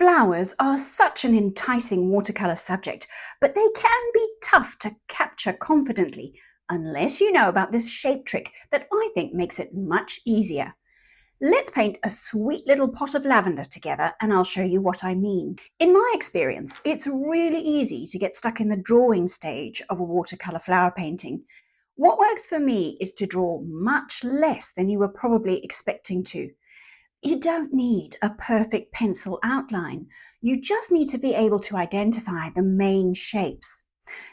Flowers are such an enticing watercolour subject, but they can be tough to capture confidently unless you know about this shape trick that I think makes it much easier. Let's paint a sweet little pot of lavender together and I'll show you what I mean. In my experience, it's really easy to get stuck in the drawing stage of a watercolour flower painting. What works for me is to draw much less than you were probably expecting to. You don't need a perfect pencil outline. You just need to be able to identify the main shapes.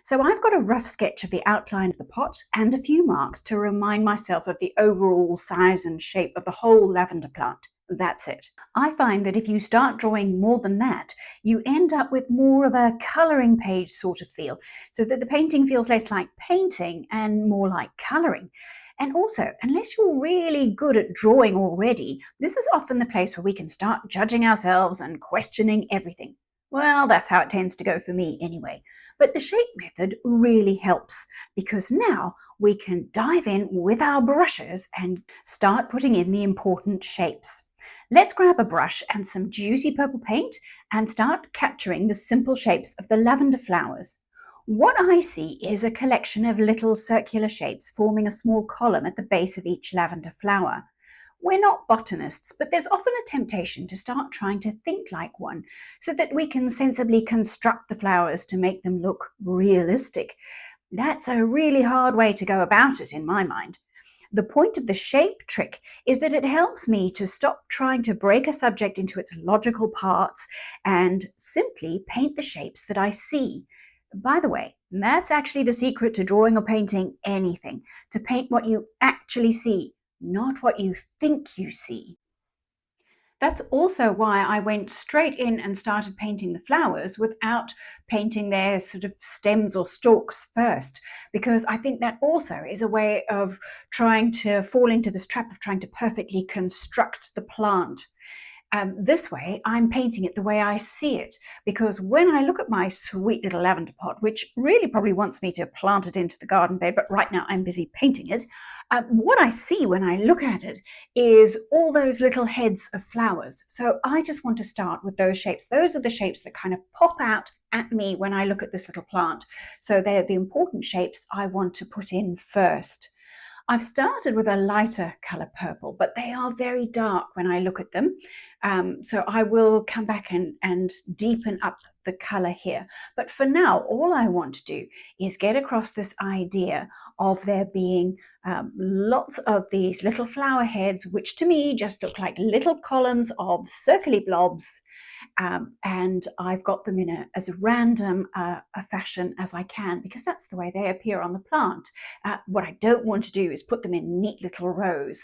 So I've got a rough sketch of the outline of the pot and a few marks to remind myself of the overall size and shape of the whole lavender plant. That's it. I find that if you start drawing more than that, you end up with more of a colouring page sort of feel, so that the painting feels less like painting and more like colouring. And also, unless you're really good at drawing already, this is often the place where we can start judging ourselves and questioning everything. Well, that's how it tends to go for me anyway. But the shape method really helps because now we can dive in with our brushes and start putting in the important shapes. Let's grab a brush and some juicy purple paint and start capturing the simple shapes of the lavender flowers. What I see is a collection of little circular shapes forming a small column at the base of each lavender flower. We're not botanists, but there's often a temptation to start trying to think like one so that we can sensibly construct the flowers to make them look realistic. That's a really hard way to go about it in my mind. The point of the shape trick is that it helps me to stop trying to break a subject into its logical parts and simply paint the shapes that I see. By the way, that's actually the secret to drawing or painting anything, to paint what you actually see, not what you think you see. That's also why I went straight in and started painting the flowers without painting their sort of stems or stalks first, because I think that also is a way of trying to fall into this trap of trying to perfectly construct the plant. This way, I'm painting it the way I see it, because when I look at my sweet little lavender pot, which really probably wants me to plant it into the garden bed, but right now I'm busy painting it, what I see when I look at it is all those little heads of flowers. So I just want to start with those shapes. Those are the shapes that kind of pop out at me when I look at this little plant. So they're the important shapes I want to put in first. I've started with a lighter colour purple, but they are very dark when I look at them. So I will come back and deepen up the colour here. But for now, all I want to do is get across this idea of there being lots of these little flower heads, which to me just look like little columns of circly blobs. And I've got them in as random a fashion as I can, because that's the way they appear on the plant. What I don't want to do is put them in neat little rows.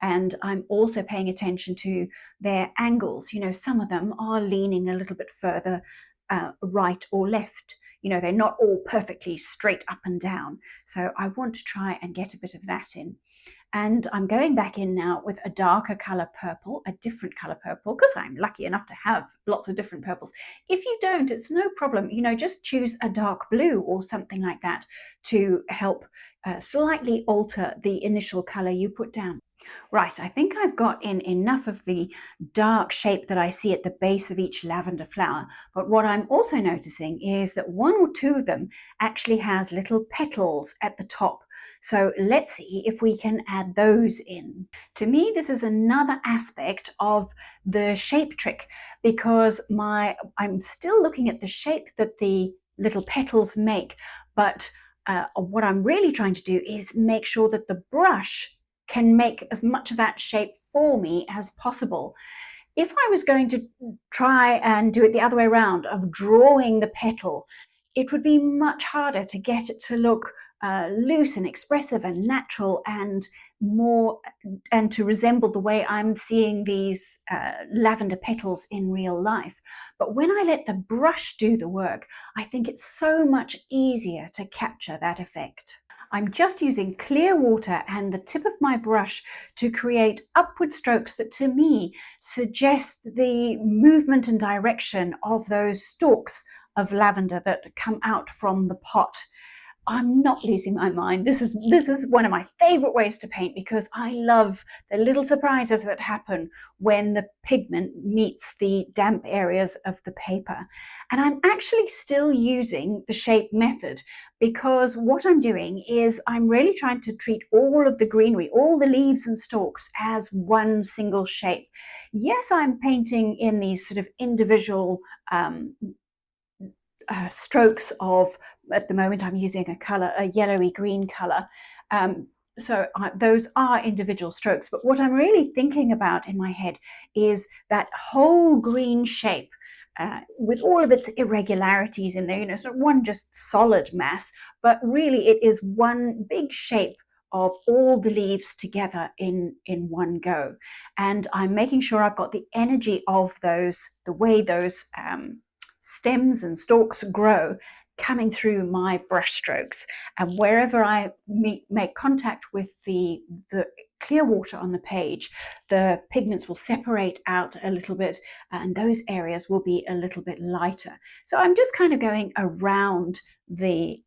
And I'm also paying attention to their angles. You know, some of them are leaning a little bit further right or left. You know, they're not all perfectly straight up and down. So I want to try and get a bit of that in. And I'm going back in now with a darker colour purple, a different colour purple, because I'm lucky enough to have lots of different purples. If you don't, it's no problem. You know, just choose a dark blue or something like that to help slightly alter the initial colour you put down. Right, I think I've got in enough of the dark shape that I see at the base of each lavender flower. But what I'm also noticing is that one or two of them actually has little petals at the top. So let's see if we can add those in. To me, this is another aspect of the shape trick, because I'm still looking at the shape that the little petals make, but what I'm really trying to do is make sure that the brush can make as much of that shape for me as possible. If I was going to try and do it the other way around, of drawing the petal, it would be much harder to get it to look loose and expressive and natural and more, and to resemble the way I'm seeing these lavender petals in real life. But when I let the brush do the work, I think it's so much easier to capture that effect. I'm just using clear water and the tip of my brush to create upward strokes that to me suggest the movement and direction of those stalks of lavender that come out from the pot. I'm not losing my mind. This is one of my favorite ways to paint because I love the little surprises that happen when the pigment meets the damp areas of the paper. And I'm actually still using the shape method because what I'm doing is I'm really trying to treat all of the greenery, all the leaves and stalks as one single shape. Yes, I'm painting in these sort of individual strokes of, at the moment I'm using a color, a yellowy green color. Those are individual strokes, but what I'm really thinking about in my head is that whole green shape with all of its irregularities in there. You know, it's not one just solid mass, but really it is one big shape of all the leaves together in one go. And I'm making sure I've got the energy of those, the way those stems and stalks grow, coming through my brush strokes. And wherever I make contact with the clear water on the page, the pigments will separate out a little bit and those areas will be a little bit lighter. So I'm just kind of going around the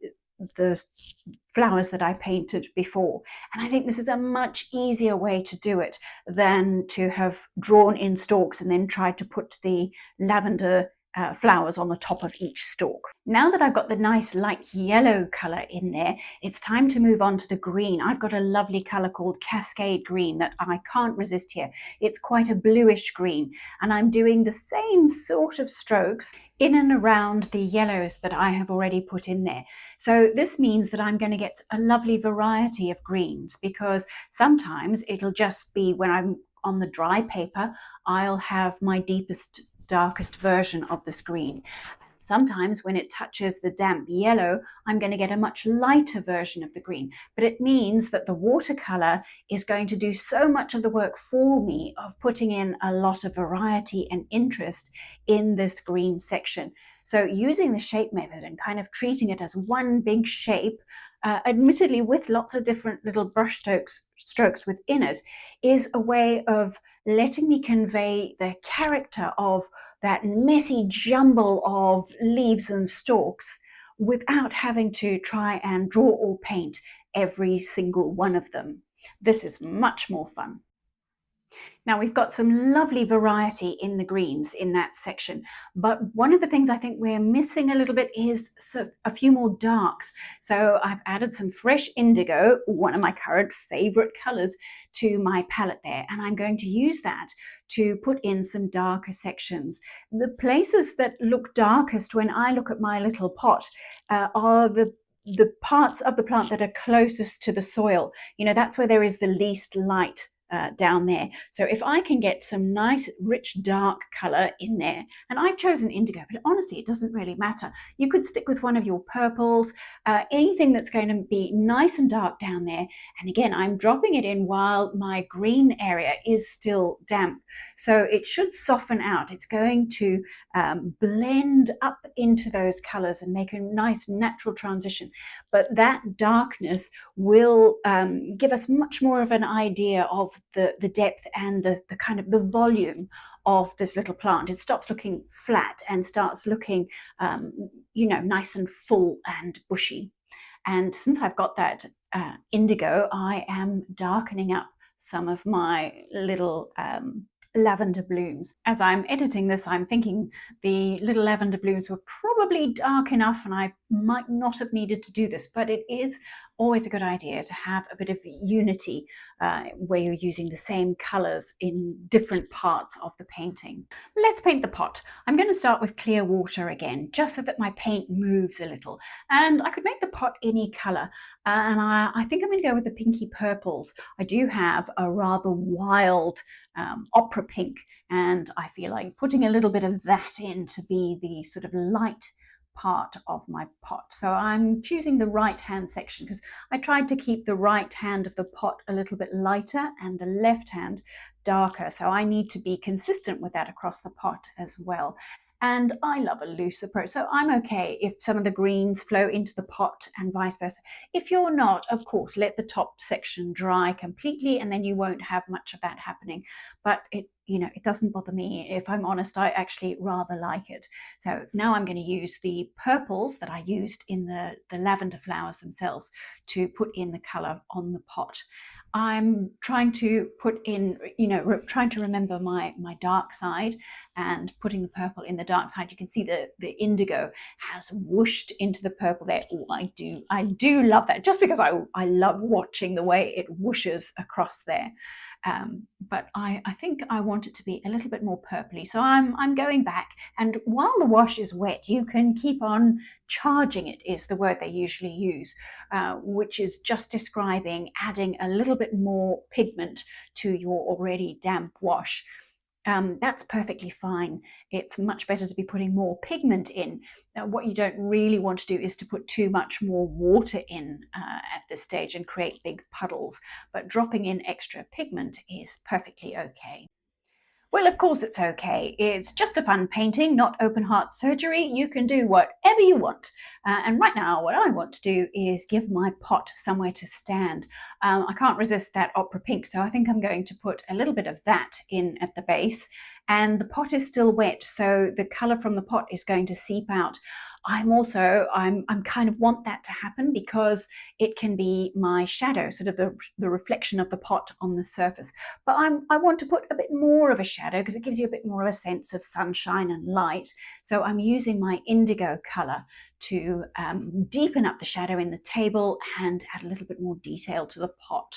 flowers that I painted before. And I think this is a much easier way to do it than to have drawn in stalks and then tried to put the lavender flowers on the top of each stalk. Now that I've got the nice light yellow color in there, it's time to move on to the green. I've got a lovely color called Cascade Green that I can't resist here. It's quite a bluish green, and I'm doing the same sort of strokes in and around the yellows that I have already put in there. So this means that I'm going to get a lovely variety of greens, because sometimes it'll just be when I'm on the dry paper, I'll have my deepest, darkest version of this green. Sometimes when it touches the damp yellow, I'm going to get a much lighter version of the green. But it means that the watercolor is going to do so much of the work for me of putting in a lot of variety and interest in this green section. So using the shape method and kind of treating it as one big shape, admittedly with lots of different little brush strokes within it, is a way of letting me convey the character of that messy jumble of leaves and stalks without having to try and draw or paint every single one of them. This is much more fun. Now we've got some lovely variety in the greens in that section, but one of the things I think we're missing a little bit is a few more darks. So I've added some fresh indigo, one of my current favorite colors, to my palette there, and I'm going to use that to put in some darker sections. The places that look darkest when I look at my little pot are the parts of the plant that are closest to the soil. You know, that's where there is the least light down there. So if I can get some nice rich dark color in there, and I've chosen indigo, but honestly it doesn't really matter. You could stick with one of your purples, anything that's going to be nice and dark down there. And again, I'm dropping it in while my green area is still damp, so it should soften out. It's going to blend up into those colors and make a nice natural transition. But that darkness will give us much more of an idea of the depth and the kind of the volume of this little plant. It stops looking flat and starts looking, you know, nice and full and bushy. And since I've got that indigo, I am darkening up some of my little lavender blooms. As I'm editing this, I'm thinking the little lavender blooms were probably dark enough and I might not have needed to do this, but it is always a good idea to have a bit of unity where you're using the same colors in different parts of the painting. Let's paint the pot. I'm going to start with clear water again, just so that my paint moves a little. And I could make the pot any color, and I think I'm going to go with the pinky purples. I do have a rather wild opera pink, and I feel like putting a little bit of that in to be the sort of light part of my pot. So I'm choosing the right hand section because I tried to keep the right hand of the pot a little bit lighter and the left hand darker. So I need to be consistent with that across the pot as well. and I love a loose approach. So I'm okay if some of the greens flow into the pot and vice versa. If you're not, of course, let the top section dry completely and then you won't have much of that happening. But it doesn't bother me. If I'm honest, I actually rather like it. So now I'm going to use the purples that I used in the lavender flowers themselves to put in the color on the pot. I'm trying to put in, trying to remember my dark side and putting the purple in the dark side. You can see the indigo has whooshed into the purple there. Oh, I do love that, just because I love watching the way it whooshes across there. But I think I want it to be a little bit more purpley. So I'm going back, and while the wash is wet, you can keep on charging it, is the word they usually use, which is just describing adding a little bit more pigment to your already damp wash. That's perfectly fine. It's much better to be putting more pigment in. Now, what you don't really want to do is to put too much more water in at this stage and create big puddles, but dropping in extra pigment is perfectly okay. Well, of course it's okay. It's just a fun painting, not open heart surgery. You can do whatever you want. And right now, what I want to do is give my pot somewhere to stand. I can't resist that opera pink, so I think I'm going to put a little bit of that in at the base. And the pot is still wet, so the color from the pot is going to seep out. I'm kind of want that to happen because it can be my shadow, sort of the reflection of the pot on the surface. But I want to put a bit more of a shadow because it gives you a bit more of a sense of sunshine and light. So I'm using my indigo color to deepen up the shadow in the table and add a little bit more detail to the pot.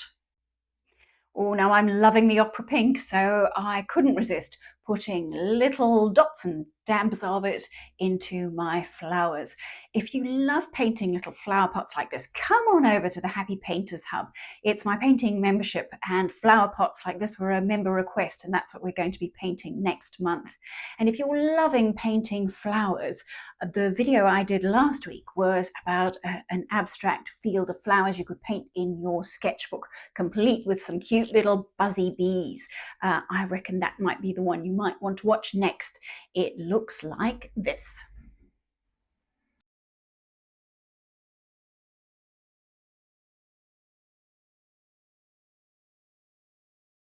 Oh, now I'm loving the opera pink, so I couldn't resist putting little dots and dabs of it into my flowers. If you love painting little flower pots like this, come on over to the Happy Painters Hub. It's my painting membership, and flower pots like this were a member request, and that's what we're going to be painting next month. And if you're loving painting flowers, the video I did last week was about an abstract field of flowers you could paint in your sketchbook, complete with some cute little buzzy bees. I reckon that might be the one you might want to watch next. It looks like this.